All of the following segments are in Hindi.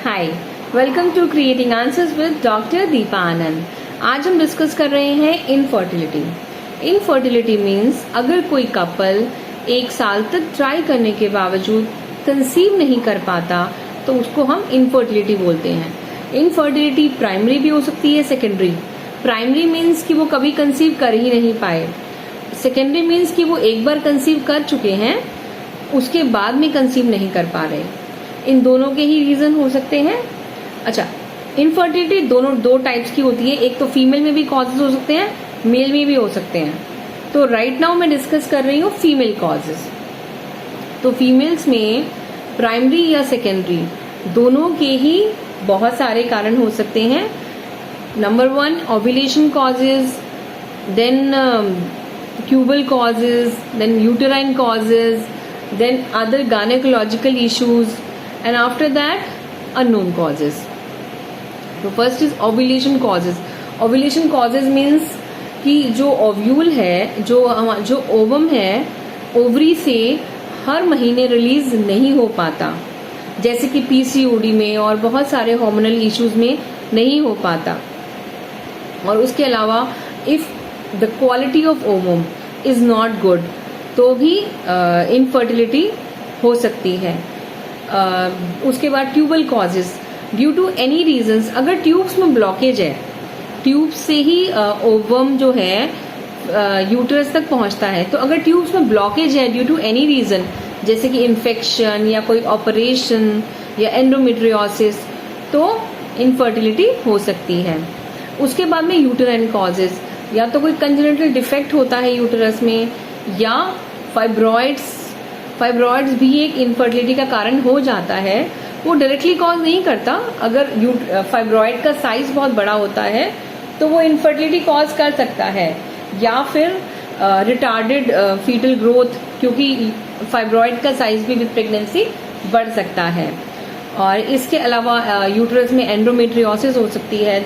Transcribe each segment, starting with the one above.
Hi, welcome to creating answers with doctor Deepa Anand. आज हम डिस्कस कर रहे हैं इनफर्टिलिटी। इनफर्टिलिटी मीन्स अगर कोई कपल 1 साल तक ट्राई करने के बावजूद कंसीव नहीं कर पाता तो उसको हम इनफर्टिलिटी बोलते हैं। इनफर्टिलिटी प्राइमरी भी हो सकती है, सेकेंडरी। प्राइमरी मीन्स कि वो कभी कंसीव कर ही नहीं पाए। सेकेंडरी मीन्स कि वो एक बार कंसीव कर चुके हैं, उसके बाद में कंसीव नहीं कर पा रहे। इन दोनों के ही रीजन हो सकते हैं। अच्छा, इनफर्टिलिटी दो टाइप्स की होती है। एक तो फीमेल में भी कॉजेज हो सकते हैं, मेल में भी हो सकते हैं। तो राइट नाउ मैं डिस्कस कर रही हूँ फीमेल कॉजेज। तो फीमेल्स में प्राइमरी या सेकेंडरी दोनों के ही बहुत सारे कारण हो सकते हैं। Number 1 ovulation causes, then tubal causes, then uterine causes, then other gynecological issues, and after that unknown causes. So first is ovulation causes. Ovulation causes means कि जो ओव्यूल है, जो ओवम है, ओवरी से हर महीने रिलीज नहीं हो पाता, जैसे कि पीसीओडी में और बहुत सारे हार्मोनल इश्यूज में नहीं हो पाता। और उसके अलावा if the quality of ovum is not good तो भी इनफर्टिलिटी हो सकती है। उसके बाद tubal causes, due to any reasons. अगर ट्यूब्स में ब्लॉकेज है, ट्यूब से ही ओवम जो है यूटरस तक पहुंचता है, तो अगर ट्यूब्स में ब्लॉकेज है ड्यू टू एनी रीजन, जैसे कि इन्फेक्शन या कोई ऑपरेशन या एंडोमेट्रियोसिस, तो इनफर्टिलिटी हो सकती है। उसके बाद में यूटेराइन कॉजेज, या तो कोई कंजेनिटल डिफेक्ट होता है यूटरस में, या फाइब्रॉइड्स भी एक इनफर्टिलिटी का कारण हो जाता है। वो डायरेक्टली कॉज नहीं करता। अगर फाइब्रॉइड का साइज बहुत बड़ा होता है तो वो इनफर्टिलिटी कॉज कर सकता है, या फिर रिटार्डेड फीटल ग्रोथ, क्योंकि फाइब्रॉइड का साइज भी विद प्रेगनेंसी बढ़ सकता है। और इसके अलावा यूटरस में एंडोमेट्रियोसिस हो सकती है।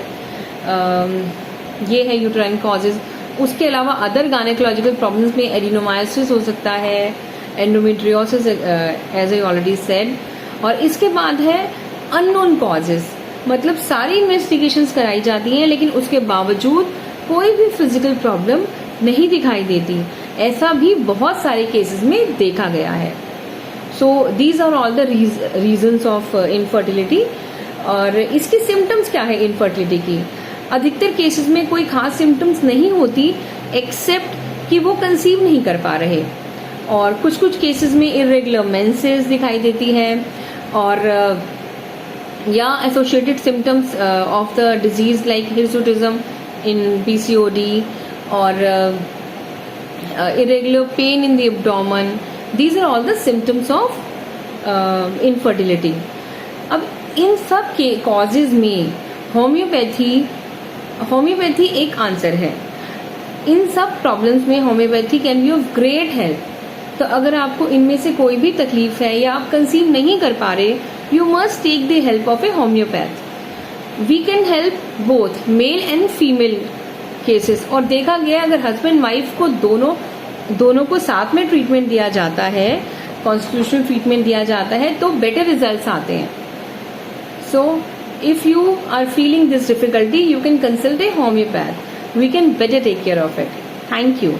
ये है यूटेराइन कॉजेज। उसके अलावा अदर गायनेकोलॉजिकल प्रॉब्लम्स में एडिनोमायोसिस हो सकता है, endometriosis as I already said. और इसके बाद है अननोन कॉजेज, मतलब सारी इन्वेस्टिगेशंस कराई जाती हैं लेकिन उसके बावजूद कोई भी फिजिकल प्रॉब्लम नहीं दिखाई देती। ऐसा भी बहुत सारे केसेस में देखा गया है। So these are all the reasons of infertility. और इसकी सिम्टम्स क्या है इनफर्टिलिटी की? अधिकतर केसेस में कोई खास सिम्टम्स नहीं होती, एक्सेप्ट कि वो कंसीव नहीं कर पा रहे। और कुछ केसेस में इरेगुलर मेंसेस दिखाई देती है, और या associated symptoms of the disease like hirsutism in PCOD, और irregular pain in the abdomen. These are all the symptoms of infertility. अब इन सब के कॉजेज में होम्योपैथी एक आंसर है। इन सब प्रॉब्लम्स में homeopathy can be of great help. तो अगर आपको इनमें से कोई भी तकलीफ है या आप कंसीव नहीं कर पा रहे, you must take the help of a homeopath. We can help both male and female cases. और देखा गया अगर हस्बैंड वाइफ को दोनों को साथ में ट्रीटमेंट दिया जाता है, कॉन्स्टिट्यूशनल ट्रीटमेंट दिया जाता है, तो बेटर रिजल्ट्स आते हैं। सो if you are feeling this difficulty, you can consult a homeopath. We can better take care of it. Thank you.